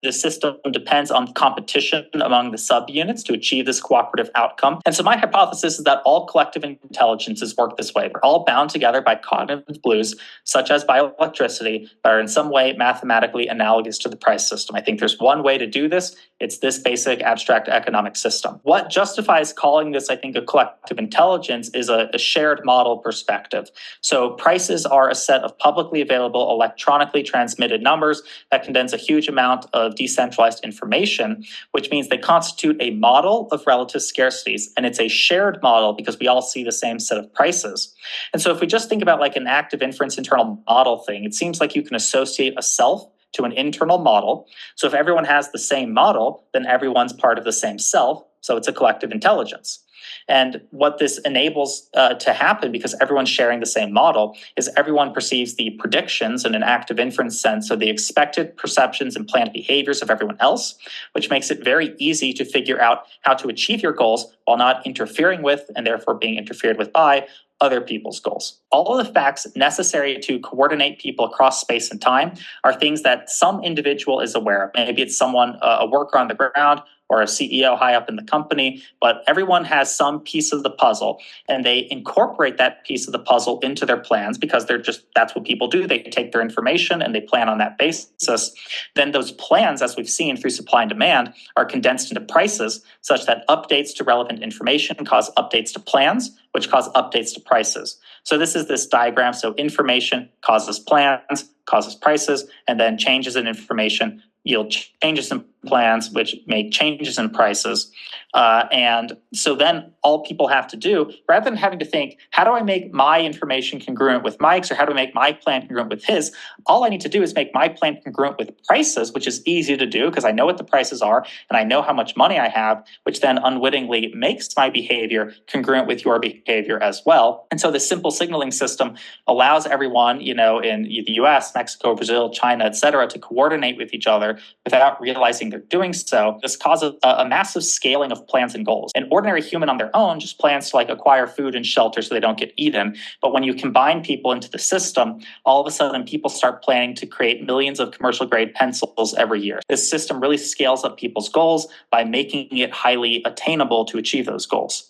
the system depends on competition among the subunits to achieve this cooperative outcome. And so my hypothesis is that all collective intelligences work this way. We're all bound together by cognitive glues, such as bioelectricity, that are in some way mathematically analogous to the price system. I think there's one way to do this. It's this basic abstract economic system. What justifies calling this, I think, a collective intelligence is a shared model perspective. So prices are a set of publicly available electronically transmitted numbers that condense a huge amount of decentralized information, which means they constitute a model of relative scarcities. And it's a shared model because we all see the same set of prices. And so if we just think about like an active inference internal model thing, it seems like you can associate a self to an internal model. So if everyone has the same model, then everyone's part of the same self. So it's a collective intelligence. And what this enables to happen, because everyone's sharing the same model, is everyone perceives the predictions in an active inference sense, so the expected perceptions and planned behaviors of everyone else, which makes it very easy to figure out how to achieve your goals while not interfering with, and therefore being interfered with by, other people's goals. All of the facts necessary to coordinate people across space and time are things that some individual is aware of. Maybe it's someone, a worker on the ground, or a CEO high up in the company, but everyone has some piece of the puzzle, and they incorporate that piece of the puzzle into their plans because that's what people do. They take their information and they plan on that basis. Then those plans, as we've seen through supply and demand, are condensed into prices such that updates to relevant information cause updates to plans, which cause updates to prices. So this is this diagram. So information causes plans, causes prices, and then changes in information yield changes in plans, which make changes in prices. And so then all people have to do, rather than having to think, how do I make my information congruent with Mike's, or how do I make my plan congruent with his? All I need to do is make my plan congruent with prices, which is easy to do because I know what the prices are and I know how much money I have, which then unwittingly makes my behavior congruent with your behavior as well. And so the simple signaling system allows everyone, in the US, Mexico, Brazil, China, et cetera, to coordinate with each other without realizing they're doing so. This causes a massive scaling of plans and goals. An ordinary human on their own just plans to acquire food and shelter so they don't get eaten. But when you combine people into the system, all of a sudden people start planning to create millions of commercial grade pencils every year. This system really scales up people's goals by making it highly attainable to achieve those goals.